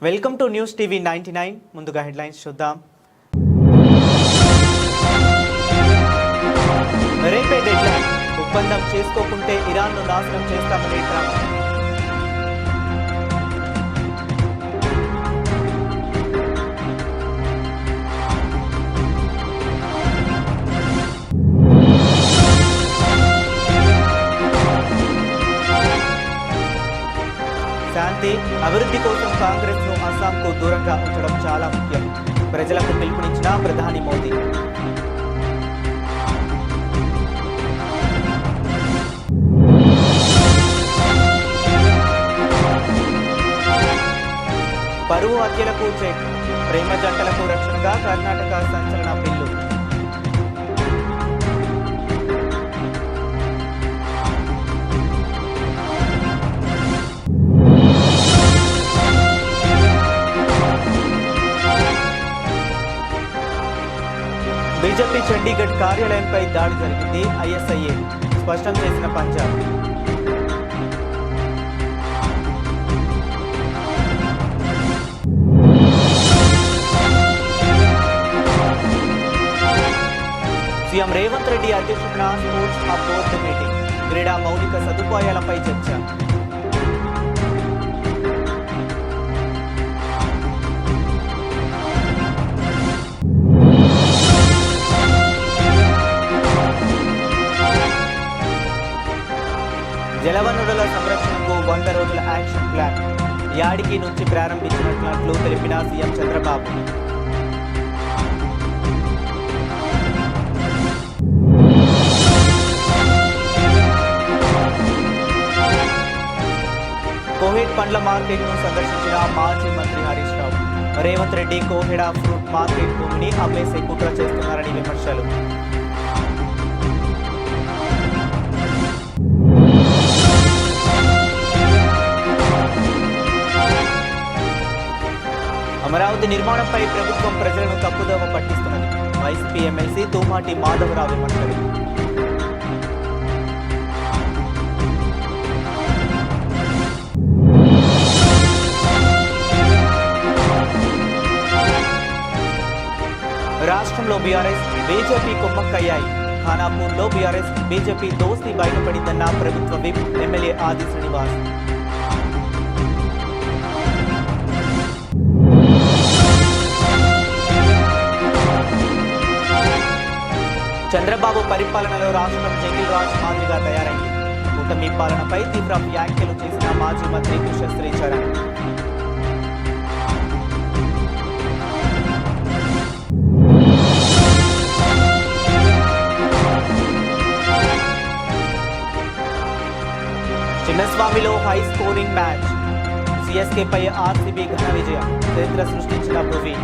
Welcome to news TV 99 ముందుగా headlines చూద్దాం. రేపే డెడ్లైన్, ఒప్పందం చేసుకోకుంటే ఇరాన్ను నాశనం చేస్తామని ట్రంప్. శాంతి, అభివృద్ధి కోసం కాంగ్రెస్ను అస్సాంకు దూరంగా ఉంచడం చాలా ముఖ్యం. ప్రజలకు పిలుపునిచ్చిన ప్రధాని మోదీ. పరువు హత్యలకు చెక్, ప్రేమ జంటలకు రక్షణగా కర్ణాటక సంచలన బిల్లు. బీజేపీ చండీగఢ్ కార్యాలయంపై దాడి జరిగింది. ఐఎస్ఐఏ స్పష్టం చేసిన పంజాబ్. సీఎం రేవంత్ రెడ్డి అధ్యక్షతన స్పోర్ట్స్ హబ్ బోర్డు మీటింగ్, క్రీడా మౌలిక సదుపాయాలపై చర్చ. జలవనరుల సంరక్షణకు 100 రోజుల యాక్షన్ ప్లాన్ యాడికి నుంచి ప్రారంభించినట్లు తెలిపిన సీఎం చంద్రబాబు. కోహెడ్ పండ్ల మార్కెట్ను సందర్శించిన మాజీ మంత్రి హరీష్ రావు. రేవంత్ రెడ్డి కోహెడ ఫ్రూట్ మార్కెట్ భూమిని అమ్మేసే కుట్ర చేస్తున్నారని విమర్శలు. అమరావతి నిర్మాణంపై ప్రభుత్వం ప్రజలను తప్పుదోవ పట్టిస్తున్నది. వైసీపీ ఎమ్మెల్సీ తూమాటి మాధవరావు విమర్శలు. రాష్ట్రంలో బీఆర్ఎస్ బీజేపీ కుమ్మక్కయ్యాయి. ఖానాపూర్లో బీఆర్ఎస్ బీజేపీ దోస్తీ బయటపడిందన్న ప్రభుత్వ విప్ ఎమ్మెల్యే ఆది శ్రీనివాస్. చంద్రబాబు పరిపాలనలో రాష్ట్రం జంగిల్ రాజ్ మాదిరిగా తయారైంది. కూటమి పాలనపై తీవ్ర వ్యాఖ్యలు చేసిన మాజీ మంత్రి కుశశ్రీ చరణ్. చిన్నస్వామిలో హై స్కోరింగ్ మ్యాచ్, సిఎస్కేపై ఆర్సీబీ ఘన విజయం, చరిత్ర సృష్టించిన భువి.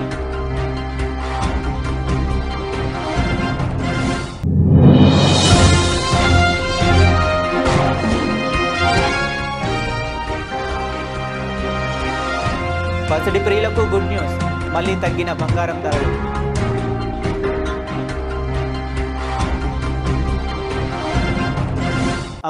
పసిడి ప్రియులకు గుడ్ న్యూస్, మళ్లీ తగ్గిన బంగారం ధరలు.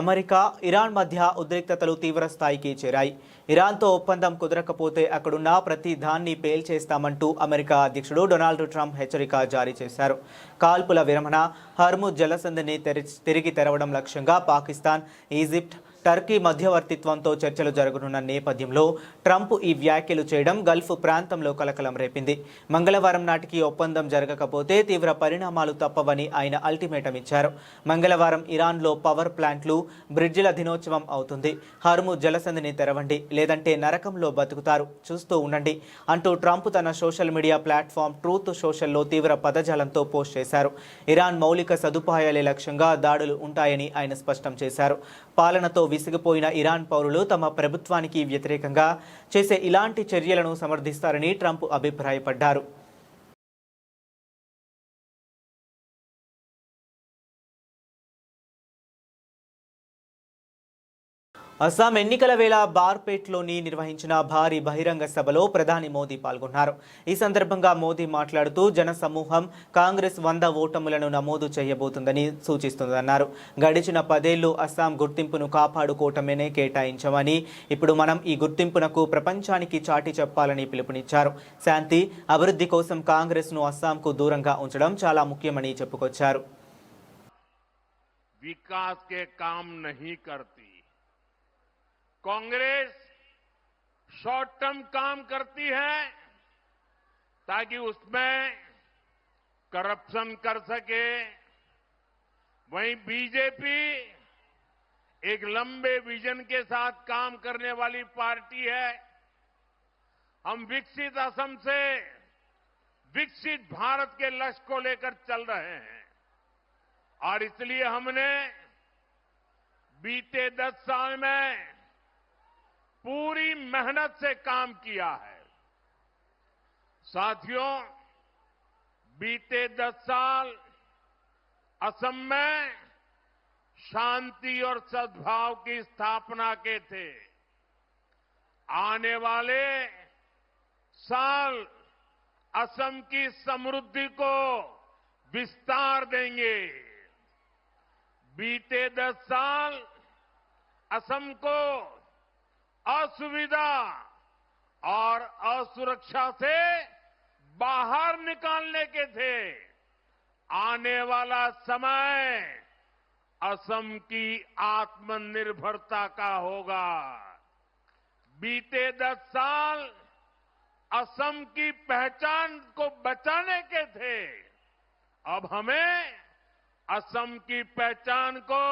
అమెరికా, ఇరాన్ మధ్య ఉద్రిక్తతలు తీవ్ర స్థాయికి చేరాయి. ఇరాన్తో ఒప్పందం కుదరకపోతే అక్కడున్న ప్రతి దాన్ని పేల్చేస్తామంటూ అమెరికా అధ్యక్షుడు డొనాల్డ్ ట్రంప్ హెచ్చరిక జారీ చేశారు. కాల్పుల విరమణ, హర్ముజ్ జలసంధిని తిరిగి తెరవడం లక్ష్యంగా పాకిస్తాన్, ఈజిప్ట్, టర్కీ మధ్యవర్తిత్వంతో చర్చలు జరగనున్న నేపథ్యంలో ట్రంప్ ఈ వ్యాఖ్యలు చేయడం గల్ఫ్ ప్రాంతంలో కలకలం రేపింది. మంగళవారం నాటికి ఒప్పందం జరగకపోతే తీవ్ర పరిణామాలు తప్పవని ఆయన అల్టిమేటం ఇచ్చారు. మంగళవారం ఇరాన్లో పవర్ ప్లాంట్లు, బ్రిడ్జిల దినోత్సవం అవుతుంది. హర్ముజ్ జలసంధిని తెరవండి, లేదంటే నరకంలో బతుకుతారు, చూస్తూ ఉండండి అంటూ ట్రంప్ తన సోషల్ మీడియా ప్లాట్ఫామ్ ట్రూత్ సోషల్లో తీవ్ర పదజాలంతో పోస్ట్ చేశారు. ఇరాన్ మౌలిక సదుపాయాలే లక్ష్యంగా దాడులు ఉంటాయని ఆయన స్పష్టం చేశారు. పాలనతో విసిగిపోయిన ఇరాన్ పౌరులు తమ ప్రభుత్వానికి వ్యతిరేకంగా చేసే ఇలాంటి చర్యలను సమర్థిస్తారని ట్రంప్ అభిప్రాయపడ్డారు. అస్సాం ఎన్నికల వేళ బార్పేట్లోని నిర్వహించిన భారీ బహిరంగ సభలో ప్రధాని మోదీ పాల్గొన్నారు. ఈ సందర్భంగా మోదీ మాట్లాడుతూ జన సమూహం కాంగ్రెస్ 100 ఓటములను నమోదు చేయబోతుందని సూచిస్తుందన్నారు. గడిచిన 10 ఏళ్లు అస్సాం గుర్తింపును కాపాడుకోవటమేనే కేటాయించామని, ఇప్పుడు మనం ఈ గుర్తింపునకు ప్రపంచానికి చాటి చెప్పాలని పిలుపునిచ్చారు. శాంతి, అభివృద్ధి కోసం కాంగ్రెస్ను అస్సాంకు దూరంగా ఉంచడం చాలా ముఖ్యమని చెప్పుకొచ్చారు. विकास के काम नहीं करती, कांग्रेस शॉर्ट टर्म काम करती है ताकि उसमें करप्शन कर सके। वहीं बीजेपी एक लंबे विजन के साथ काम करने वाली पार्टी है। हम विकसित असम से विकसित भारत के लक्ष्य को लेकर चल रहे हैं और इसलिए हमने बीते 10 साल में पूरी मेहनत से काम किया है। साथियों, बीते 10 साल असम में शांति और सद्भाव की स्थापना के थे। आने वाले साल असम की समृद्धि को विस्तार देंगे। बीते 10 साल असम को असुविधा और असुरक्षा से बाहर निकालने के थे। आने वाला समय असम की आत्मनिर्भरता का होगा। बीते 10 साल असम की पहचान को बचाने के थे। अब हमें असम की पहचान को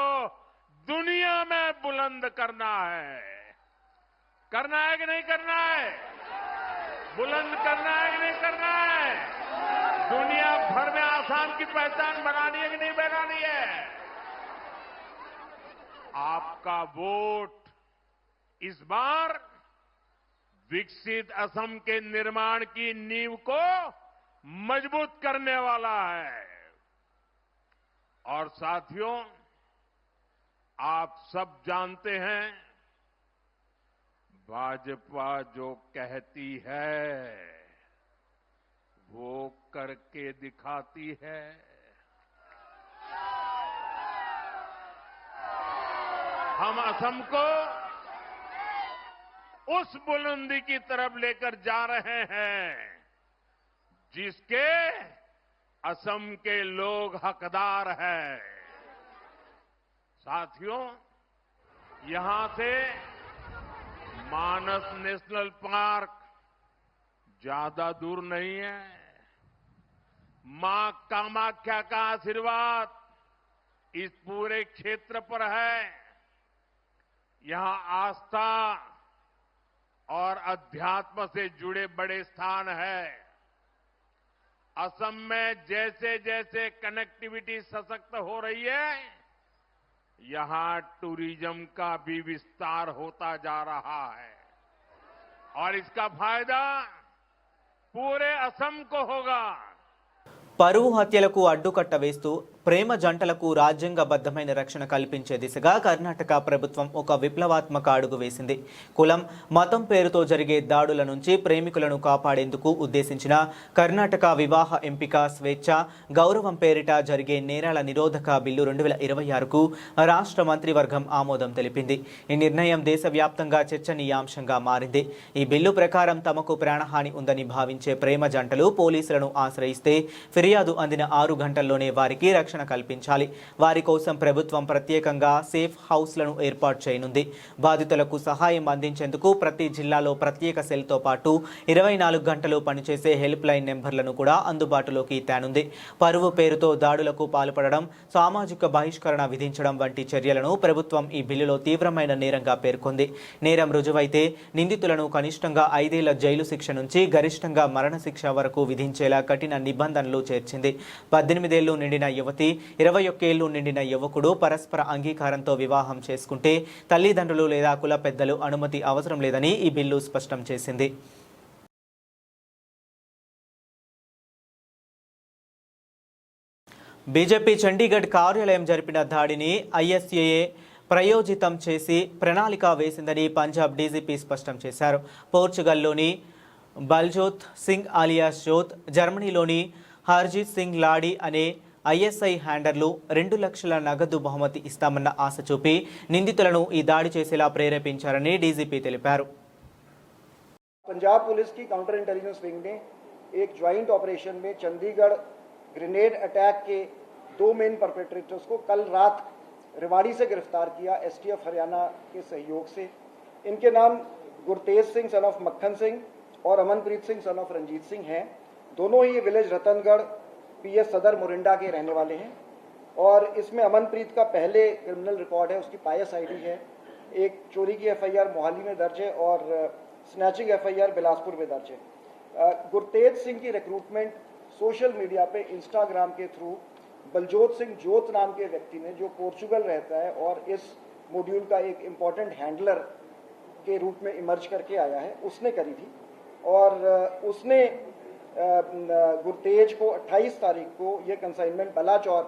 दुनिया में बुलंद करना है। करना है कि नहीं करना है? बुलंद करना है कि नहीं करना है? दुनिया भर में असम की पहचान बनानी है कि नहीं बनानी है? आपका वोट इस बार विकसित असम के निर्माण की नींव को मजबूत करने वाला है। और साथियों, आप सब जानते हैं, भाजपा जो कहती है वो करके दिखाती है। हम असम को उस बुलंदी की तरफ लेकर जा रहे हैं जिसके असम के लोग हकदार हैं। साथियों, यहां से मानस नेशनल पार्क ज्यादा दूर नहीं है। मां कामाख्या का आशीर्वाद इस पूरे क्षेत्र पर है। यहां आस्था और अध्यात्म से जुड़े बड़े स्थान है। असम में जैसे जैसे कनेक्टिविटी सशक्त हो रही है, यहां टूरिज्म का भी विस्तार होता जा रहा है और इसका फायदा पूरे असम को होगा। పరువు హత్యలకు అడ్డుకట్ట వేస్తూ ప్రేమ జంటలకు రాజ్యాంగబద్ధమైన రక్షణ కల్పించే దిశగా కర్ణాటక ప్రభుత్వం ఒక విప్లవాత్మక అడుగు వేసింది. కులం, మతం పేరుతో జరిగే దాడుల నుంచి ప్రేమికులను కాపాడేందుకు ఉద్దేశించిన కర్ణాటక వివాహ ఎంపిక స్వేచ్ఛ, గౌరవం పేరిట జరిగే నేరాల నిరోధక బిల్లు 2026కు రాష్ట్ర మంత్రివర్గం ఆమోదం తెలిపింది. ఈ నిర్ణయం దేశవ్యాప్తంగా చర్చనీయాంశంగా మారింది. ఈ బిల్లు ప్రకారం తమకు ప్రాణహాని ఉందని భావించే ప్రేమ జంటలు పోలీసులను ఆశ్రయిస్తే ఫిర్యాదు అందిన 6 గంటల్లోనే వారికి రక్షణ కల్పించాలి. వారి కోసం ప్రభుత్వం ప్రత్యేకంగా సేఫ్ హౌస్లను ఏర్పాటు చేయనుంది. బాధితులకు సహాయం అందించేందుకు ప్రతి జిల్లాలో ప్రత్యేక సెల్తో పాటు 24 గంటలు పనిచేసే హెల్ప్ లైన్ నెంబర్లను కూడా అందుబాటులోకి తేనుంది. పరువు పేరుతో దాడులకు పాల్పడడం, సామాజిక బహిష్కరణ విధించడం వంటి చర్యలను ప్రభుత్వం ఈ బిల్లులో తీవ్రమైన నేరంగా పేర్కొంది. నేరం రుజువైతే నిందితులను కనిష్టంగా 5 ఏళ్ల జైలు శిక్ష నుంచి గరిష్టంగా మరణశిక్ష వరకు విధించేలా కఠిన నిబంధనలు చేర్చింది. 18 ఏళ్లు నిండిన యువతి, 21 ఏళ్లు నిండిన యువకుడు పరస్పర అంగీకారంతో వివాహం చేసుకుంటే తల్లిదండ్రులు లేదా కుల పెద్దలు అనుమతి అవసరం లేదని ఈ బిల్లు స్పష్టం చేసింది. బీజేపీ చండీగఢ్ కార్యాలయం జరిపిన దాడిని ఐఎస్ఏఏ ప్రయోజితం చేసి ప్రణాళిక వేసిందని పంజాబ్ డీజీపీ స్పష్టం చేశారు. పోర్చుగల్లోని బల్జోత్ సింగ్ ఆలియాస్ జోత్, జర్మనీలోని హర్జీత్ సింగ్ లాడీ అనే ఐఎస్ఐ హ్యాండర్లు 2 లక్షల నగదు బహుమతి ఇస్తామన్న ఆశ చూపి నిందితులను ఈ దాడి చేసేలా ప్రేరేపించారని డీజీపీ తెలిపారు. पंजाब पुलिस की काउंटर इंटेलिजेंस विंग ने एक ज्वाइंट ऑपरेशन में चंडीगढ़ ग्रेनेड अटैक के 2 मेन परपेट्रेटर्स को कल रात रेवाड़ी से गिरफ्तार किया एसटीएफ हरियाणा के सहयोग से। इनके नाम गुरतेज सिंह सन ऑफ मक्खन सिंह और अमनप्रीत सिंह सन ऑफ रंजीत सिंह हैं। दोनों ही विलेज रतनगढ़ पीएस सदर मोरिंडा के रहने वाले हैं और इसमें अमनप्रीत का पहले क्रिमिनल रिकॉर्ड है, उसकी पायस आईडी है, एक चोरी की एफआईआर मोहाली में दर्ज है और स्नैचिंग एफआईआर बिलासपुर में दर्ज है। गुरतेज सिंह की रिक्रूटमेंट सोशल मीडिया पे इंस्टाग्राम के थ्रू बलजोत सिंह जोत नाम के व्यक्ति ने, जो पोर्चुगल रहता है और इस मॉड्यूल का एक इम्पॉर्टेंट हैंडलर के रूप में इमर्ज करके आया है, उसने करी थी। और उसने गुरतेज को 28 तारीख को ये कंसाइनमेंट बलाचौर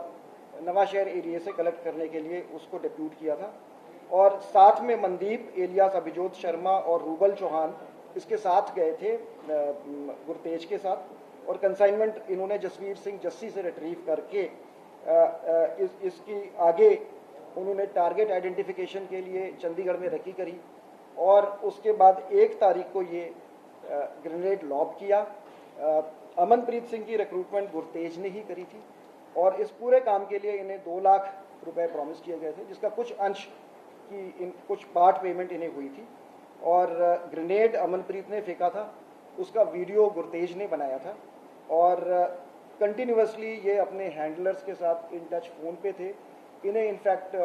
नवाशहर एरिया से कलेक्ट करने के लिए उसको डिप्यूट किया था और साथ में मनदीप एलियास अभिजोत शर्मा और रूबल चौहान इसके साथ गए थे गुरतेज के साथ और कंसाइनमेंट इन्होंने जसवीर सिंह जस्सी से रिट्रीव करके इसकी आगे उन्होंने टारगेट आइडेंटिफिकेशन के लिए चंडीगढ़ में रेकी करी और उसके बाद 1 तारीख को ये ग्रेनेड लॉब किया। अमनप्रीत सिंह की रिक्रूटमेंट गुरतेज ने ही करी थी और इस पूरे काम के लिए इन्हें 2 लाख रुपए प्रॉमिस किए गए थे, जिसका कुछ अंश की कुछ पार्ट पेमेंट इन्हें हुई थी। और ग्रेनेड अमनप्रीत ने फेंका था, उसका वीडियो गुरतेज ने बनाया था और कंटिन्यूसली ये अपने हैंडलर्स के साथ इन टच फ़ोन पे थे। इन्हें इनफैक्ट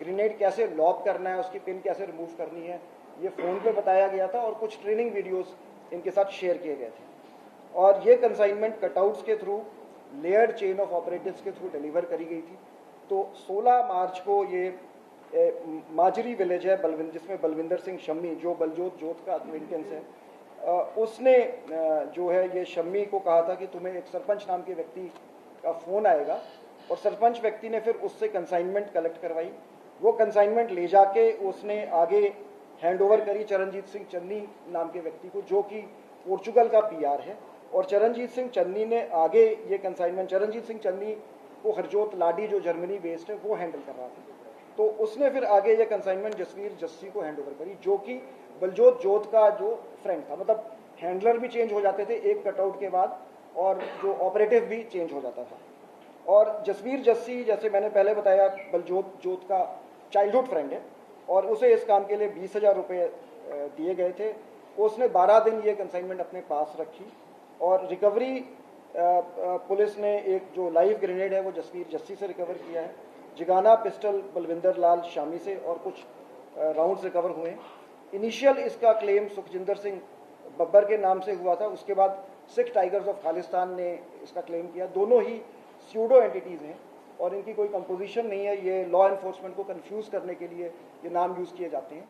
ग्रेनेड कैसे लॉक करना है, उसकी पिन कैसे रिमूव करनी है, ये फ़ोन पे बताया गया था और कुछ ट्रेनिंग वीडियोस इनके साथ शेयर किए गए थे। और ये कंसाइनमेंट कटआउट्स के through layered chain of operatives के थ्रू डिलीवर करी गई थी। तो 16 मार्च को ये माजरी विलेज है जिसमें बलविंदर सिंह शम्मी, जो बलजोत जोत का अक्वेंटेंस है, उसने जो है ये शम्मी को कहा था कि तुम्हें एक सरपंच नाम के व्यक्ति का फ़ोन आएगा और सरपंच व्यक्ति ने फिर उससे कंसाइनमेंट कलेक्ट करवाई। वो कंसाइनमेंट ले जाके उसने आगे हैंडओवर करी चरणजीत सिंह चन्नी नाम के व्यक्ति को, जो कि पोर्चुगल का पीआर है। और चरणजीत सिंह चन्नी ने आगे ये कंसाइनमेंट, चरणजीत सिंह चन्नी को हरजोत लाडी जो जर्मनी बेस्ड है वो हैंडल कर रहा था, तो उसने फिर आगे ये कंसाइनमेंट जसवीर जस्सी को हैंडओवर करी, जो कि बलजोत जोत का जो फ्रेंड था। मतलब हैंडलर भी चेंज हो जाते थे एक कटआउट के बाद और जो ऑपरेटिव भी चेंज हो जाता था। और जसवीर जस्सी, जैसे मैंने पहले बताया, बलजोत जोत का चाइल्डहुड फ्रेंड है और उसे इस काम के लिए 20,000 रुपये दिए गए थे। उसने 12 दिन ये कंसाइनमेंट अपने पास रखी और रिकवरी पुलिस ने एक जो लाइव ग्रेनेड है वो जसवीर जस्सी से रिकवर किया है। जिगाना पिस्टल बलविंदर लाल शामी से और कुछ राउंड्स रिकवर हुए। इनिशियल इसका क्लेम सुखजिंदर सिंह बब्बर के नाम से हुआ था, उसके बाद सिख टाइगर्स ऑफ खालिस्तान ने इसका क्लेम किया। दोनों ही स्यूडो एंटिटीज़ हैं और इनकी कोई कंपोजिशन नहीं है। ये लॉ एनफोर्समेंट को कंफ्यूज करने के लिए ये नाम यूज़ किए जाते हैं।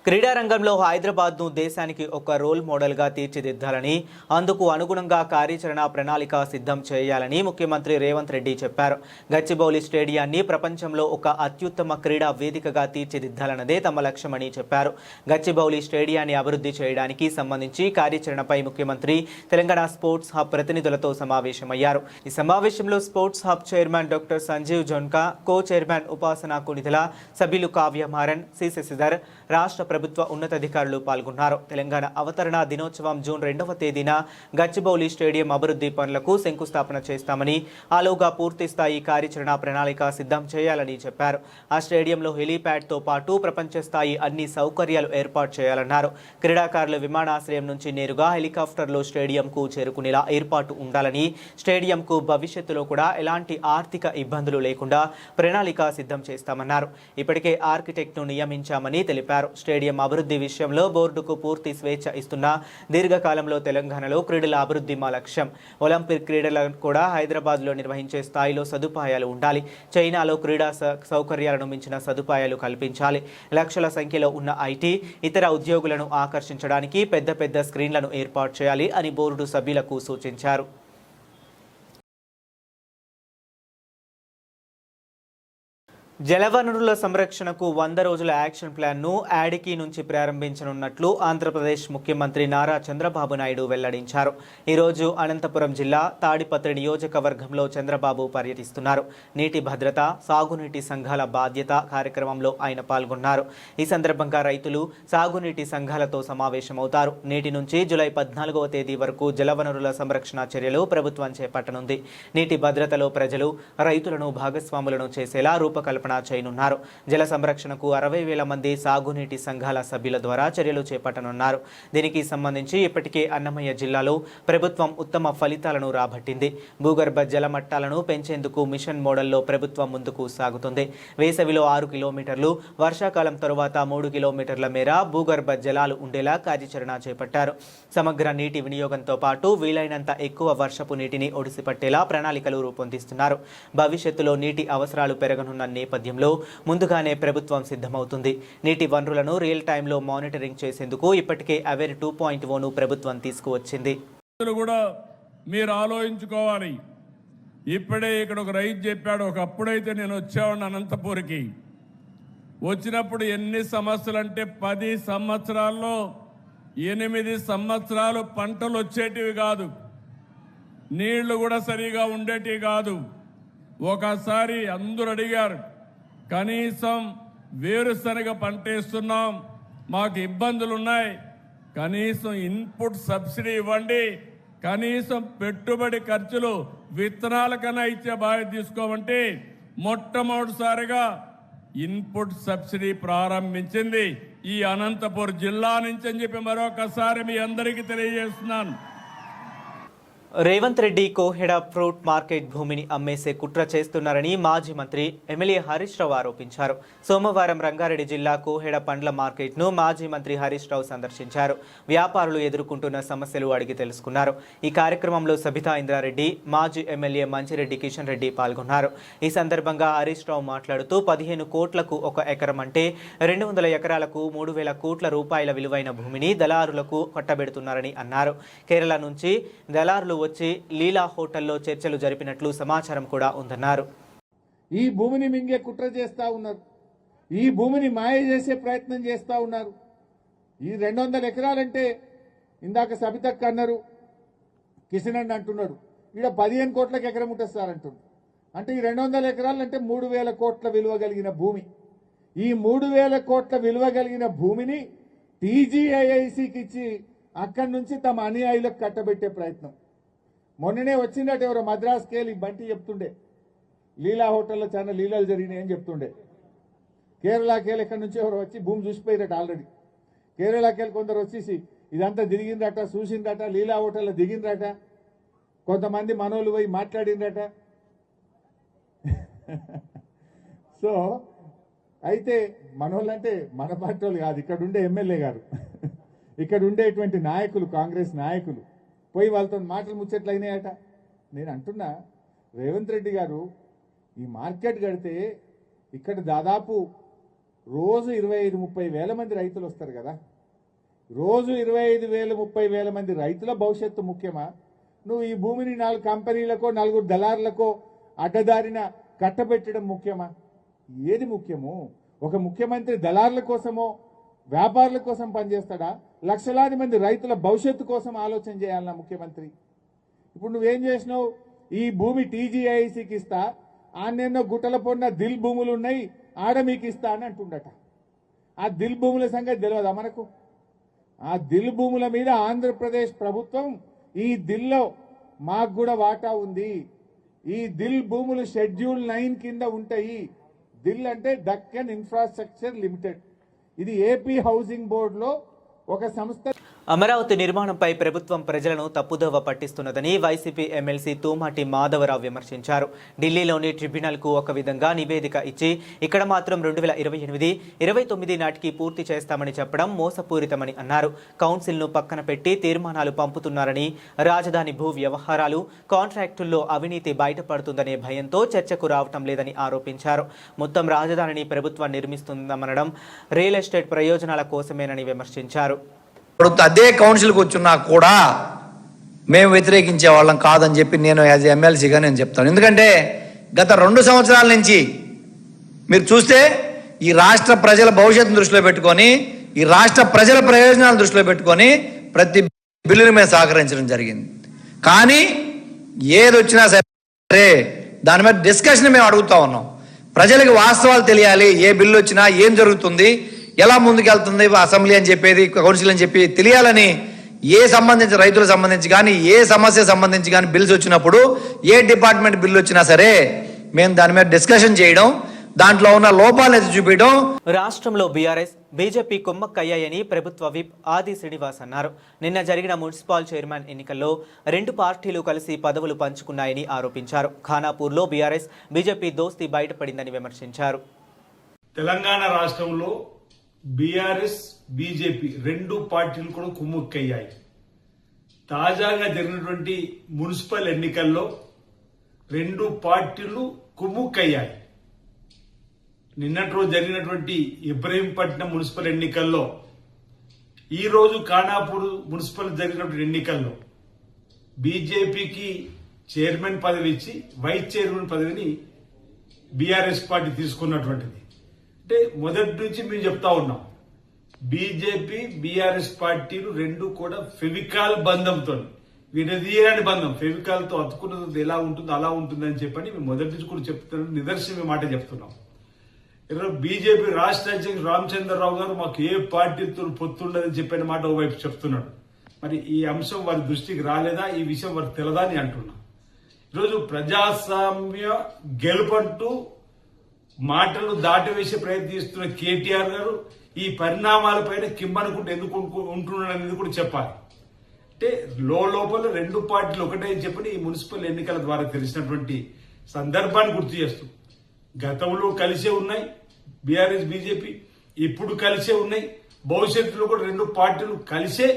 క్రీడా రంగంలో హైదరాబాద్ను దేశానికి ఒక రోల్ మోడల్గా తీర్చిదిద్దాలని, అందుకు అనుగుణంగా కార్యాచరణ ప్రణాళిక సిద్ధం చేయాలని ముఖ్యమంత్రి రేవంత్ రెడ్డి చెప్పారు. గచ్చిబౌలి స్టేడియాన్ని ప్రపంచంలో ఒక అత్యుత్తమ క్రీడా వేదికగా తీర్చిదిద్దాలన్నదే తమ లక్ష్యమని చెప్పారు. గచ్చిబౌలి స్టేడియాన్ని అభివృద్ధి చేయడానికి సంబంధించి కార్యాచరణపై ముఖ్యమంత్రి తెలంగాణ స్పోర్ట్స్ హబ్ ప్రతినిధులతో సమావేశమయ్యారు. ఈ సమావేశంలో sports hub chairman doctor Sanjeev జోన్కా, కో చైర్మన్ ఉపాసన కునితల, సభ్యులు కావ్య మారన్, సి శశిధర్, రాష్ట్ర ప్రభుత్వ ఉన్నతాధికారులు పాల్గొన్నారు. తెలంగాణ అవతరణ దినోత్సవం జూన్ 2వ తేదీన గచ్చిబౌలి స్టేడియం అభివృద్ధి పనులకు శంకుస్థాపన చేస్తామని, ఆలోగా పూర్తి స్థాయి కార్యాచరణ ప్రణాళిక సిద్ధం చేయాలని చెప్పారు. ఆ స్టేడియంలో హెలీప్యాడ్తో పాటు ప్రపంచ స్థాయి అన్ని సౌకర్యాలు ఏర్పాటు చేయాలన్నారు. క్రీడాకారులు విమానాశ్రయం నుంచి నేరుగా హెలికాప్టర్లో స్టేడియంకు చేరుకునేలా ఏర్పాటు ఉండాలని, స్టేడియంకు భవిష్యత్తులో కూడా ఎలాంటి ఆర్థిక ఇబ్బందులు లేకుండా ప్రణాళిక సిద్ధం చేస్తామన్నారు. ఇప్పటికే ఆర్కిటెక్ట్ను నియమించామని తెలిపారు. స్టేడియం అభివృద్ధి విషయంలో బోర్డుకు పూర్తి స్వేచ్ఛ ఇస్తున్న దీర్ఘకాలంలో తెలంగాణలో క్రీడల అభివృద్ధి మా లక్ష్యం. ఒలింపిక్ క్రీడలను కూడా హైదరాబాద్లో నిర్వహించే స్థాయిలో సదుపాయాలు ఉండాలి. చైనాలో క్రీడా సౌకర్యాలను మించిన సదుపాయాలు కల్పించాలి. లక్షల సంఖ్యలో ఉన్న ఐటీ, ఇతర ఉద్యోగులను ఆకర్షించడానికి పెద్ద పెద్ద స్క్రీన్లను ఏర్పాటు చేయాలి అని బోర్డు సభ్యులకు సూచించారు. జలవనరుల సంరక్షణకు 100 రోజుల యాక్షన్ ప్లాన్ను యాడికి నుంచి ప్రారంభించనున్నట్లు ఆంధ్రప్రదేశ్ ముఖ్యమంత్రి నారా చంద్రబాబు నాయుడు వెల్లడించారు. ఈరోజు అనంతపురం జిల్లా తాడిపత్రి నియోజకవర్గంలో చంద్రబాబు పర్యటిస్తున్నారు. నీటి భద్రత, సాగునీటి సంఘాల బాధ్యత కార్యక్రమంలో ఆయన పాల్గొన్నారు. ఈ సందర్భంగా రైతులు సాగునీటి సంఘాలతో సమావేశమవుతారు. నేటి నుంచి జూలై 14వ తేదీ వరకు జలవనరుల సంరక్షణ చర్యలు ప్రభుత్వం చేపట్టనుంది. నీటి భద్రతలో ప్రజలు, రైతులను భాగస్వాములను చేసేలా రూపకల్పన చేయనున్నారు. జల సంరక్షణకు 60,000 మంది సాగునీటి సంఘాల సభ్యుల ద్వారా చర్యలు చేపట్టనున్నారు. దీనికి సంబంధించి ఇప్పటికే అన్నమయ్య జిల్లాలో ప్రభుత్వం ఉత్తమ ఫలితాలను రాబట్టింది. భూగర్భ జల మట్టాలను పెంచేందుకు మిషన్ మోడల్లో ప్రభుత్వం ముందుకు సాగుతుంది. వేసవిలో 6 కిలోమీటర్లు, వర్షాకాలం తరువాత 3 కిలోమీటర్ల మేర భూగర్భ జలాలు ఉండేలా కార్యాచరణ చేపట్టారు. సమగ్ర నీటి వినియోగంతో పాటు వీలైనంత ఎక్కువ వర్షపు నీటిని ఒడిసిపట్టేలా ప్రణాళికలు రూపొందిస్తున్నారు. భవిష్యత్తులో నీటి అవసరాలు పెరగనున్న నేపథ్యంలో ముందుగానే ప్రభుత్వం సిద్ధమవుతుంది. నీటి వనరులను రియల్ టైంలో మానిటరింగ్ చేసేందుకు ఇప్పటికే అవేర్ 2.0ను ప్రభుత్వం తీసుకువచ్చింది. కూడా మీరు ఆలోచించుకోవాలి. ఇప్పుడే ఇక్కడ ఒక రైతు చెప్పాడు, ఒకప్పుడైతే నేను వచ్చేవాడిని అనంతపూర్కి. వచ్చినప్పుడు ఎన్ని సమస్యలు అంటే 10 సంవత్సరాల్లో 8 సంవత్సరాలు పంటలు వచ్చేటివి కాదు, నీళ్లు కూడా సరిగా ఉండేటివి కాదు. ఒకసారి అందరూ అడిగారు, కనీసం వేరుశనగ పంట వేస్తున్నాం, మాకు ఇబ్బందులు ఉన్నాయి, కనీసం ఇన్పుట్ సబ్సిడీ ఇవ్వండి, కనీసం పెట్టుబడి ఖర్చులు విత్తనాల కన్నా ఇచ్చే బాధ్యత తీసుకోమంటే మొట్టమొదటిసారిగా ఇన్పుట్ సబ్సిడీ ప్రారంభించింది ఈ అనంతపూర్ జిల్లా నుంచి అని చెప్పి మరొకసారి మీ అందరికీ తెలియజేస్తున్నాను. రేవంత్ రెడ్డి కోహెడ ఫ్రూట్ మార్కెట్ భూమిని అమ్మేసే కుట్ర చేస్తున్నారని మాజీ మంత్రి ఎమ్మెల్యే హరీష్ రావు ఆరోపించారు. సోమవారం రంగారెడ్డి జిల్లా కోహెడ పండ్ల మార్కెట్ను మాజీ మంత్రి హరీష్ రావు సందర్శించారు. వ్యాపారులు ఎదుర్కొంటున్న సమస్యలు అడిగి తెలుసుకున్నారు. ఈ కార్యక్రమంలో సబితా ఇంద్రారెడ్డి, మాజీ ఎమ్మెల్యే మంచిరెడ్డి కిషన్ రెడ్డి పాల్గొన్నారు. ఈ సందర్భంగా హరీష్ రావు మాట్లాడుతూ 15 కోట్లకు 1 ఎకరం అంటే 200 ఎకరాలకు 3,000 కోట్ల రూపాయల విలువైన భూమిని దళారులకు కట్టబెడుతున్నారని అన్నారు. కేరళ నుంచి దళారులు వచ్చి లీలా హోటల్లో చర్చలు జరిపినట్లు సమాచారం కూడా ఉందన్నారు. ఈ భూమిని మింగే కుట్ర చేస్తా ఉన్నారు, ఈ భూమిని మాయ చేసే ప్రయత్నం చేస్తా ఉన్నారు. ఈ 200 ఎకరాలంటే ఇందాక సబితక్క అన్నారు, కిషన్ అన్న అంటున్నాడు, ఇక్కడ 15 కోట్లకు ఎకరం ఉంటుంది సార్ అంటున్నారు. అంటే ఈ 200 ఎకరాలంటే 3,000 కోట్ల విలువ కలిగిన భూమి. ఈ 3,000 కోట్ల విలువ కలిగిన భూమిని టీజీఐఐసికి ఇచ్చి అక్కడి నుంచి తమ అనుయాయులకు కట్టబెట్టే ప్రయత్నం. మొన్ననే వచ్చిందట ఎవరో మద్రాసుకి వెళ్ళి బంటి చెప్తుండే, లీలా హోటల్లో చాలా లీలాలు జరిగినాయి అని చెప్తుండే. కేరళకి వెళ్ళి ఎక్కడి నుంచి ఎవరో వచ్చి భూమి చూసిపోయారట. ఆల్రెడీ కేరళకి వెళ్ళి కొందరు వచ్చేసి ఇదంతా దిగిందట, చూసిందట, లీలా హోటల్లో దిగిందట, కొంతమంది మనోళ్ళు పోయి మాట్లాడిందట. సో అయితే మనోళ్ళు అంటే మన పార్టీ వాళ్ళు కాదు, ఇక్కడ ఉండే ఎమ్మెల్యే గారు, ఇక్కడ ఉండేటువంటి నాయకులు, కాంగ్రెస్ నాయకులు పోయి వాళ్ళతో మాటలు ముచ్చట్లు అయినాయట. నేను అంటున్నా, రేవంత్ రెడ్డి గారు ఈ మార్కెట్ కడితే ఇక్కడ దాదాపు రోజు 25-30 వేల మంది రైతులు వస్తారు కదా. రోజు 25,000-30 వేల మంది రైతుల భవిష్యత్తు ముఖ్యమా? నువ్వు ఈ భూమిని 4 కంపెనీలకో 4 దళారులకో అడ్డదారిన కట్టబెట్టడం ముఖ్యమా? ఏది ముఖ్యము? ఒక ముఖ్యమంత్రి దళారుల కోసమో వ్యాపారుల కోసం పనిచేస్తాడా? లక్షలాది మంది రైతుల భవిష్యత్తు కోసం ఆలోచన చేయాలన్నా ముఖ్యమంత్రి? ఇప్పుడు నువ్వేం చేసినావు? ఈ భూమి టీజీఐసికి ఇస్తా, ఆన్నెన్నో గుట్టల పొన్న దిల్ భూములు ఉన్నాయి, ఆడ మీకు ఇస్తా అని అంటుండట. ఆ దిల్ భూముల సంగతి తెలియదా మనకు? ఆ దిల్ భూముల మీద ఆంధ్రప్రదేశ్ ప్రభుత్వం, ఈ దిల్లో మాకు కూడా వాటా ఉంది, ఈ దిల్ భూములు షెడ్యూల్ 9 కింద ఉంటాయి. దిల్ అంటే దక్కన్ ఇన్ఫ్రాస్ట్రక్చర్ లిమిటెడ్. ఇది ఏపీ హౌసింగ్ బోర్డులో ఒక సంస్థ. అమరావతి నిర్మాణంపై ప్రభుత్వం ప్రజలను తప్పుదోవ పట్టిస్తున్నదని వైసీపీ ఎమ్మెల్సీ తూమాటి మాధవరావు విమర్శించారు. ఢిల్లీలోని ట్రిబ్యునల్కు ఒక విధంగా నివేదిక ఇచ్చి ఇక్కడ మాత్రం 2028-29 నాటికి పూర్తి చేస్తామని చెప్పడం మోసపూరితమని అన్నారు. కౌన్సిల్ను పక్కన పెట్టి తీర్మానాలు పంపుతున్నారని, రాజధాని భూ వ్యవహారాలు, కాంట్రాక్టుల్లో అవినీతి బయటపడుతుందనే భయంతో చర్చకు రావటం లేదని ఆరోపించారు. మొత్తం రాజధానిని ప్రభుత్వం నిర్మిస్తుందనడం రియల్ ఎస్టేట్ ప్రయోజనాల కోసమేనని విమర్శించారు. అదే కౌన్సిల్కి వచ్చున్నా కూడా మేము వ్యతిరేకించే వాళ్ళం కాదని చెప్పి నేను యాజ్ ఎమ్మెల్సీగా నేను చెప్తాను. ఎందుకంటే గత 2 సంవత్సరాల నుంచి మీరు చూస్తే ఈ రాష్ట్ర ప్రజల భవిష్యత్తును దృష్టిలో పెట్టుకొని, ఈ రాష్ట్ర ప్రజల ప్రయోజనాలను దృష్టిలో పెట్టుకొని ప్రతి బిల్లుని మేము సహకరించడం జరిగింది. కానీ ఏది వచ్చినా సరే దాని మీద డిస్కషన్ మేము అడుగుతా ఉన్నాం. ప్రజలకు వాస్తవాలు తెలియాలి. ఏ బిల్లు వచ్చినా ఏం జరుగుతుంది, ఎలా ముందుకెళ్తుంది అసెంబ్లీ అని చెప్పేది, కౌన్సిల్ అని చెప్పి తెలియాలని ఏ సంబంధించి రైతులకు సంబంధించి కానీ ఏ సమస్య సంబంధించి కానీ బిల్స్ వచ్చినప్పుడు ఏ డిపార్ట్మెంట్ బిల్లు వచ్చినా సరే మేము దాని మీద డిస్కషన్ చేయడం, దాంట్లో ఉన్న లోపాలను ఎత్తి చూపించడం. రాష్ట్రంలో బీఆర్ఎస్ బీజేపీ కుమ్మక్కయ్యాయని ప్రభుత్వ విప్ ఆది శ్రీనివాస్ అన్నారు. నిన్న జరిగిన మున్సిపల్ చైర్మన్ ఎన్నికల్లో రెండు పార్టీలు కలిసి పదవులు పంచుకున్నాయని ఆరోపించారు. ఖానాపూర్లో బీఆర్ఎస్ బీజేపీ దోస్తీ బయటపడిందని విమర్శించారు. తెలంగాణ రాష్ట్రంలో బీఆర్ఎస్ బీజేపీ రెండు పార్టీలు కూడా కుమ్ముక్కయ్యాయి. తాజాగా జరిగినటువంటి మున్సిపల్ ఎన్నికల్లో రెండు పార్టీలు కుమ్ముక్కయ్యాయి. నిన్నటి రోజు జరిగినటువంటి ఇబ్రహీంపట్నం మున్సిపల్ ఎన్నికల్లో, ఈ రోజు ఖానాపూర్ మున్సిపల్ జరిగినటువంటి ఎన్నికల్లో బీజేపీకి చైర్మన్ పదవి ఇచ్చి వైస్ చైర్మన్ పదవిని బీఆర్ఎస్ పార్టీ తీసుకున్నటువంటిది. అంటే మొదటి నుంచి మేము చెప్తా ఉన్నాం, బీజేపీ బీఆర్ఎస్ పార్టీలు రెండు కూడా ఫెవికాల్ బంధంతో, విడదీయరాని బంధం, ఫెవికాల్ తో అతుకున్నది ఎలా ఉంటుందో అలా ఉంటుందని చెప్పని మేము మొదటి నుంచి కూడా చెప్తున్నాం. నిదర్శనమే మాట చెప్తున్నాం. బీజేపీ రాష్ట్ర అధ్యక్షుడు రామచంద్రరావు గారు మాకు ఏ పార్టీతో పొత్తుండదని చెప్పిన మాట ఓవైపు చెప్తున్నాడు. మరి ఈ అంశం వారి దృష్టికి రాలేదా, ఈ విషయం వారికి తెలదా అని అంటున్నా. ఈరోజు ప్రజాస్వామ్య గెలుపంటూ మాటలు దాటివేసే ప్రయత్నిస్తున్న కేటీఆర్ గారు ఈ పరిణామాలపైన కిమ్మనుకుంటూ ఎందుకు ఉంటున్నాడనేది కూడా చెప్పాలి. అంటే లోపల రెండు పార్టీలు ఒకటే చెప్పని ఈ మున్సిపల్ ఎన్నికల ద్వారా తెలిసినటువంటి సందర్భాన్ని గుర్తు చేస్తూ, గతంలో కలిసే ఉన్నాయి బీఆర్ఎస్ బీజేపీ, ఇప్పుడు కలిసే ఉన్నాయి, భవిష్యత్తులో కూడా రెండు పార్టీలు కలిసే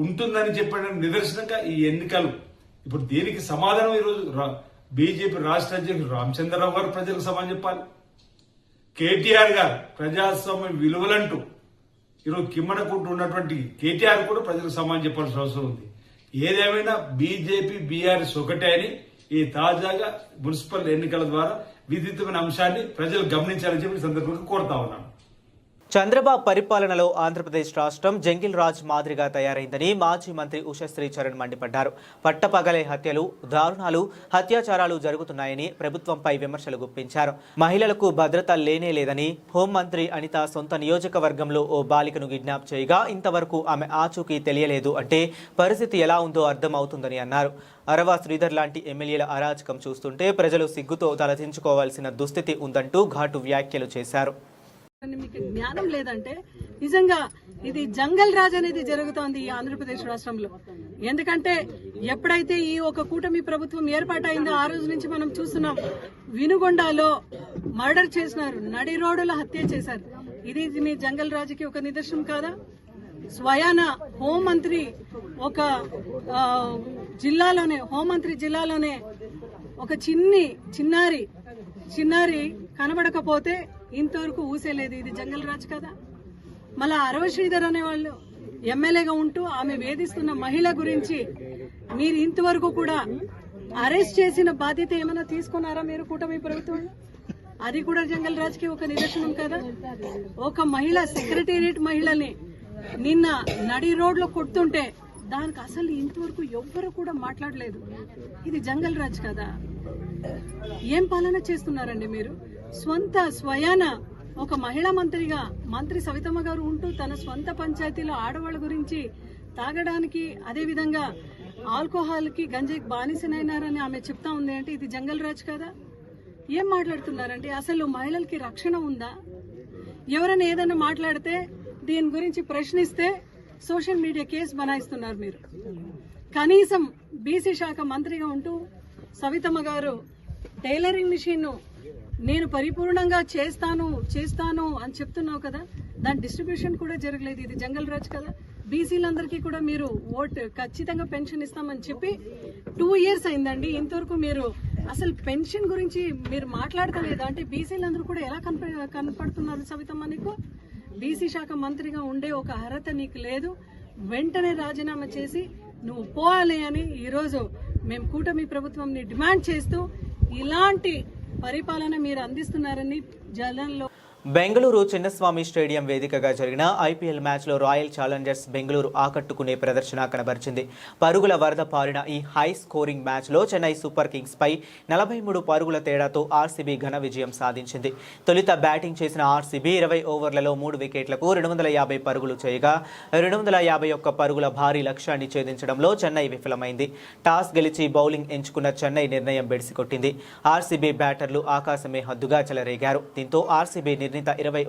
ఉంటుందని చెప్పిన నిదర్శనంగా ఈ ఎన్నికలు. ఇప్పుడు దీనికి సమాధానం ఈరోజు బీజేపీ రాష్ట్ర అధ్యక్షుడు రామచంద్రరావు గారు ప్రజలకు సమాధానం చెప్పాలి. కేటీఆర్ గారు ప్రజాస్వామ్య విలువలంటూ ఈరోజు కిమ్మనకుంటూ ఉన్నటువంటి కేటీఆర్ కూడా ప్రజలకు సమాధానం చెప్పాల్సిన అవసరం ఉంది. ఏదేమైనా బీజేపీ బీఆర్ఎస్ ఒకటే అని ఈ తాజాగా మున్సిపల్ ఎన్నికల ద్వారా విదితమైన అంశాన్ని ప్రజలు గమనించాలని చెప్పి సందర్భంగా కోరుతా ఉన్నాను. చంద్రబాబు పరిపాలనలో ఆంధ్రప్రదేశ్ రాష్ట్రం జంగిల్ రాజ్ మాదిరిగా తయారైందని మాజీ మంత్రి ఉషశ్రీ చరణ్ మండిపడ్డారు. పట్టపగలే హత్యలు, దారుణాలు, అత్యాచారాలు జరుగుతున్నాయని ప్రభుత్వంపై విమర్శలు గుప్పించారు. మహిళలకు భద్రత లేనే లేదని హోంమంత్రి అనిత సొంత నియోజకవర్గంలో ఓ బాలికను కిడ్నాప్ చేయగా ఇంతవరకు ఆమె ఆచూకీ తెలియలేదు అంటే పరిస్థితి ఎలా ఉందో అర్థం అవుతుందని అన్నారు. అరవ శ్రీధర్ లాంటి ఎమ్మెల్యేల అరాచకం చూస్తుంటే ప్రజలు సిగ్గుతో తలదించుకోవాల్సిన దుస్థితి ఉందంటూ ఘాటు వ్యాఖ్యలు చేశారు. మీకు జ్ఞానం లేదంటే నిజంగా ఇది జంగల్ రాజ్ అనేది జరుగుతోంది ఈ ఆంధ్రప్రదేశ్ రాష్ట్రంలో. ఎందుకంటే ఎప్పుడైతే ఈ ఒక కూటమి ప్రభుత్వం ఏర్పాటైందో ఆ రోజు నుంచి మనం చూస్తున్నాం, వినుగొండలో మర్డర్ చేసినారు, నడి రోడ్డుల హత్య చేశారు. ఇది మీ జంగల్ రాజుకి ఒక నిదర్శనం కాదా? స్వయాన హోంమంత్రి ఒక జిల్లాలోనే ఒక చిన్నారి కనబడకపోతే ఇంతవరకు ఊసేలేదు. ఇది జంగల్ రాజ్ కదా? మళ్ళా అరవ శ్రీధర్ అనేవాళ్ళు ఎమ్మెల్యేగా ఉంటూ ఆమె వేధిస్తున్న మహిళ గురించి మీరు ఇంతవరకు కూడా అరెస్ట్ చేసిన బాధ్యత ఏమైనా తీసుకున్నారా మీరు కూటమి ప్రభుత్వం? అది కూడా జంగల్ రాజ్ కి ఒక నిదర్శనం కదా? ఒక మహిళ సెక్రటేరియట్ మహిళని నిన్న నడి రోడ్లో కొడుతుంటే దానికి అసలు ఇంతవరకు ఎవ్వరు కూడా మాట్లాడలేదు. ఇది జంగల్ రాజ్ కదా? ఏం పాలన చేస్తున్నారండి మీరు? స్వయాన ఒక మహిళా మంత్రిగా మంత్రి సవితమ్మ గారు ఉంటూ తన స్వంత పంచాయతీలో ఆడవాళ్ళ గురించి తాగడానికి, అదేవిధంగా ఆల్కహాల్ కి గంజాయికి బానిసనైనారని ఆమె చెప్తా ఉంది అంటే ఇది జంగల్ రాజ్ కదా? ఏం మాట్లాడుతున్నారంటే అసలు మహిళలకి రక్షణ ఉందా? ఎవరైనా ఏదైనా మాట్లాడితే దీని గురించి ప్రశ్నిస్తే సోషల్ మీడియా కేసు బనాయిస్తున్నారు మీరు. కనీసం బీసీ శాఖ మంత్రిగా ఉంటూ సవితమ్మ గారు టైలరింగ్ మిషన్ నేను పరిపూర్ణంగా చేస్తాను అని చెప్తున్నావు కదా, దాని డిస్ట్రిబ్యూషన్ కూడా జరగలేదు. ఇది జంగల్ రాజ్ కదా? బీసీలందరికీ కూడా మీరు ఖచ్చితంగా పెన్షన్ ఇస్తామని చెప్పి 2 years అయిందండి, ఇంతవరకు మీరు అసలు పెన్షన్ గురించి మీరు మాట్లాడతలేదు అంటే బీసీలందరూ కూడా ఎలా కనపడుతున్నారు సవితమ్మ? నీకు బీసీ శాఖ మంత్రిగా ఉండే ఒక అర్హత నీకు లేదు. వెంటనే రాజీనామా చేసి నువ్వు పోవాలి అని ఈరోజు మేము కూటమి ప్రభుత్వంని డిమాండ్ చేస్తూ ఇలాంటి పరిపాలన మీరు అందిస్తున్నారని జనంలో. బెంగళూరు చిన్నస్వామి స్టేడియం వేదికగా జరిగిన ఐపీఎల్ మ్యాచ్లో రాయల్ ఛాలెంజర్స్ బెంగళూరు ఆకట్టుకునే ప్రదర్శన కనబరిచింది. పరుగుల వరద పారిన ఈ హై స్కోరింగ్ మ్యాచ్లో చెన్నై సూపర్ కింగ్స్ పై 43 పరుగుల తేడాతో ఆర్సీబీ ఘన విజయం సాధించింది. తొలుత బ్యాటింగ్ చేసిన ఆర్సీబీ 20 ఓవర్లలో 3 వికెట్లకు 250 పరుగులు చేయగా 251 పరుగుల భారీ లక్ష్యాన్ని ఛేదించడంలో చెన్నై విఫలమైంది. టాస్ గెలిచి బౌలింగ్ ఎంచుకున్న చెన్నై నిర్ణయం బెడిసికొట్టింది. ఆర్సీబీ బ్యాటర్లు ఆకాశమే హద్దుగా చెలరేగారు. దీంతో ఆర్సీబీ 20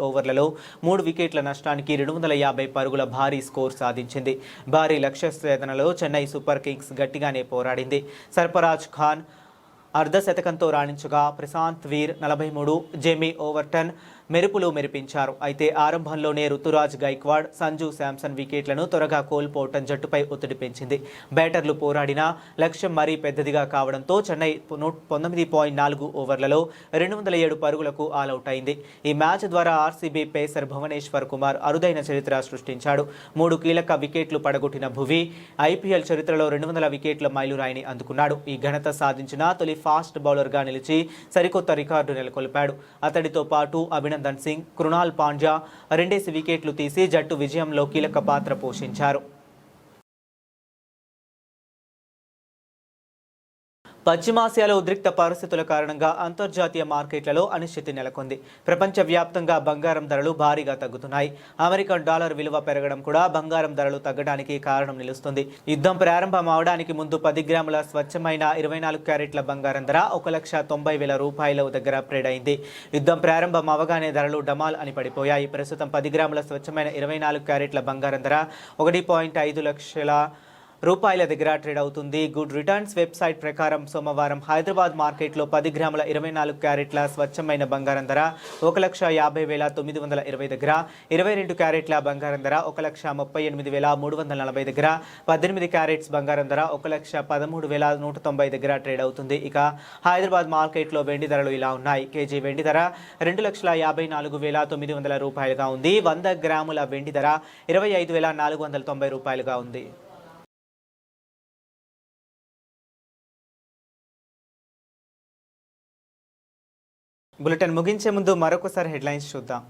ఓవర్లలో 3 వికెట్ల నష్టానికి 250 పరుగుల భారీ స్కోర్ సాధించింది. భారీ లక్ష్య ఛేదనలో చెన్నై సూపర్ కింగ్స్ గట్టిగానే పోరాడింది. సర్ఫరాజ్ ఖాన్ అర్ధశతకంతో రాణించగా ప్రశాంత్ వీర్ 43, జేమీ ఓవర్టన్ మెరుపులు మెరిపించారు. అయితే ఆరంభంలోనే రుతురాజ్ గైక్వాడ్, సంజు శాంసన్ వికెట్లను త్వరగా కోల్పోవటం జట్టుపై ఒత్తిడి పెంచింది. బ్యాటర్లు పోరాడినా లక్ష్యం మరీ పెద్దదిగా కావడంతో చెన్నై 19.4 ఓవర్లలో 207 పరుగులకు ఆలౌట్ అయింది. ఈ మ్యాచ్ ద్వారా ఆర్సీబీ పేసర్ భువనేశ్వర్ కుమార్ అరుదైన చరిత్ర సృష్టించాడు. 3 కీలక వికెట్లు పడగొట్టిన భువి ఐపీఎల్ చరిత్రలో 200 వికెట్ల మైలురాయిని అందుకున్నాడు. ఈ ఘనత సాధించిన తొలి ఫాస్ట్ బౌలర్గా నిలిచి సరికొత్త రికార్డు నెలకొల్పాడు. అతడితో పాటు అభినందన్ సింగ్, కృణాల్ పాండ్యా 2 వికెట్లు తీసి జట్టు విజయంలో కీలక పాత్ర పోషించారు. పశ్చిమాసియాలో ఉద్రిక్త పరిస్థితుల కారణంగా అంతర్జాతీయ మార్కెట్లలో అనిశ్చితి నెలకొంది. ప్రపంచవ్యాప్తంగా బంగారం ధరలు భారీగా తగ్గుతున్నాయి. అమెరికన్ డాలర్ విలువ పెరగడం కూడా బంగారం ధరలు తగ్గడానికి కారణం నిలుస్తుంది. యుద్ధం ప్రారంభం అవడానికి ముందు 10 గ్రాముల స్వచ్ఛమైన 24 క్యారెట్ల బంగారం ధర 1,90,000 రూపాయల దగ్గర ట్రేడ్ అయింది. యుద్ధం ప్రారంభం అవగానే ధరలు డమాల్ అని పడిపోయాయి. ప్రస్తుతం 10 గ్రాముల స్వచ్ఛమైన 24 క్యారెట్ల బంగారం ధర 1.5 లక్షల రూపాయల దగ్గర ట్రేడ్ అవుతుంది. గుడ్ రిటర్న్స్ వెబ్సైట్ ప్రకారం సోమవారం హైదరాబాద్ మార్కెట్లో 10 గ్రాముల 24 క్యారెట్ల స్వచ్ఛమైన బంగారం ధర 1,50,920 దగ్గర, 22 క్యారెట్ల బంగారం ధర 1,38,340 దగ్గర, 18 క్యారెట్స్ బంగారం ధర 1,13,190 దగ్గర ట్రేడ్ అవుతుంది. ఇక హైదరాబాద్ మార్కెట్లో వెండి ధరలు ఇలా ఉన్నాయి. కేజీ వెండి ధర 2,54,900 రూపాయలుగా ఉంది. 100 గ్రాముల వెండి ధర 25,490 రూపాయలుగా ఉంది. బులెటిన్ ముగించే ముందు మరొకసారి హెడ్లైన్స్ చూద్దాం.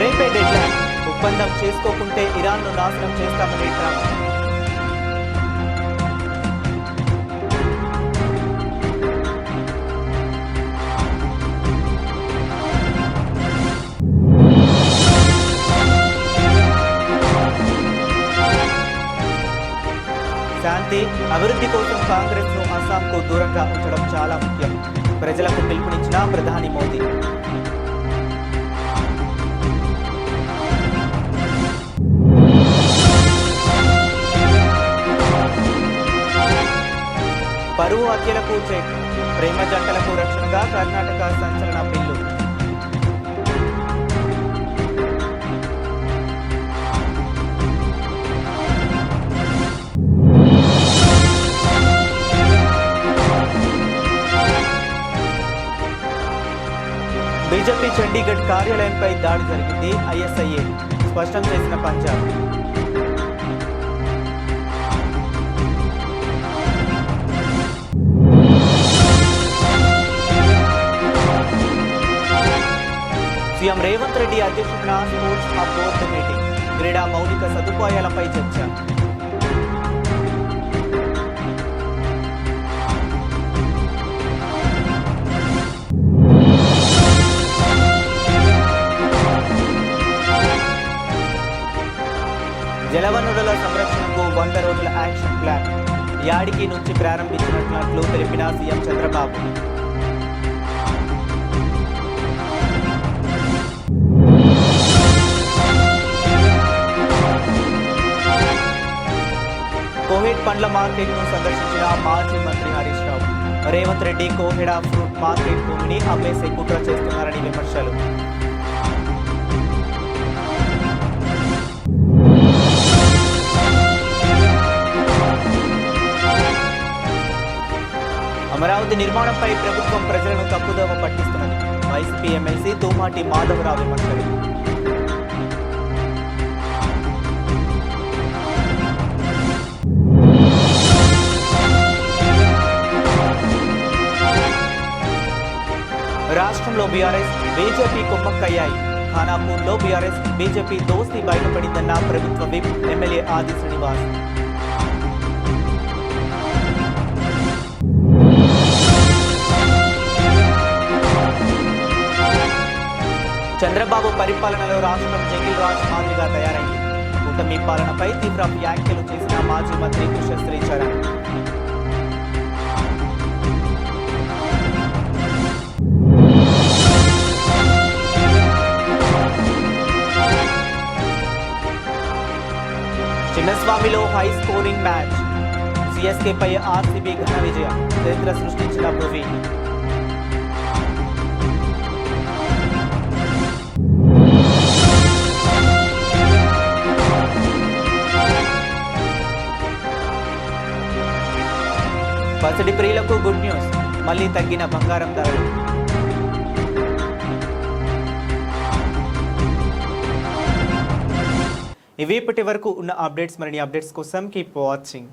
రేపే డెడ్లైన్, ఒప్పందం చేసుకోకుంటే ఇరాన్ను నాశనం చేస్తామని ట్రంప్. శాంతి, అభివృద్ధి కోసం కాంగ్రెస్ను అస్సాంకు దూరంగా ఉంచడం చాలా ముఖ్యం. ప్రజలకు పిలుపునిచ్చిన ప్రధాని మోదీ. పరువు హత్యలకు చెక్, ప్రేమ జంటలకు రక్షణగా కర్ణాటక సంచలన బిల్లు. బీజేపీ చండీగఢ్ కార్యాలయంపై దాడి జరిగింది. ఐఎస్ఐఏ స్పష్టం చేసిన పంజాబ్. సీఎం రేవంత్ రెడ్డి అధ్యక్షతన స్పోర్ట్స్ హబ్ బోర్డు మీటింగ్, క్రీడా మౌలిక సదుపాయాలపై చర్చ. జలవనరుల సంరక్షణకు 100 రోజుల యాక్షన్ ప్లాన్ యాడికి నుంచి ప్రారంభించినట్లు తెలిపిన సీఎం చంద్రబాబు. కోహెడ్ పండ్ల మార్కెట్ను సందర్శించిన మాజీ మంత్రి హరీష్ రావు. రేవంత్ రెడ్డి కోహెడ ఫ్రూట్ మార్కెట్ భూమిని అమ్మేసే కుట్ర చేస్తున్నారని విమర్శలు. అమరావతి నిర్మాణంపై ప్రభుత్వం ప్రజలను తప్పుదోవ పట్టిస్తున్నది. వైసీపీ ఎమ్మెల్సీ తూమాటి మాధవరావు విమర్శలు. బీఆర్ఎస్ బీజేపీ కుమ్మక్కయ్యాయి. ఖానాపూర్లో బీఆర్ఎస్ బీజేపీ దోస్తీ బయటపడిందన్న ప్రభుత్వ విప్ ఎమ్మెల్యే ఆది శ్రీనివాస్. చంద్రబాబు పరిపాలనలో రాష్ట్రం జంగిల్ రాజ్ మాదిరిగా తయారైంది. కూటమి పాలనపై తీవ్ర వ్యాఖ్యలు చేసిన మాజీ మంత్రి కుశశ్రీ చరణ్. చిన్నస్వామిలో హై స్కోరింగ్ మ్యాచ్. సిఎస్కేపై ఆర్సీబీ ఘన విజయం. చరిత్ర సృష్టించిన భువి. పసిడి ప్రియులకు గుడ్ న్యూస్. మళ్లీ తగ్గిన బంగారం ధరలు. ఇవి ఇప్పటి వరకు ఉన్న అప్డేట్స్. మరిన్ని అప్డేట్స్ కోసం కీప్ వాచింగ్.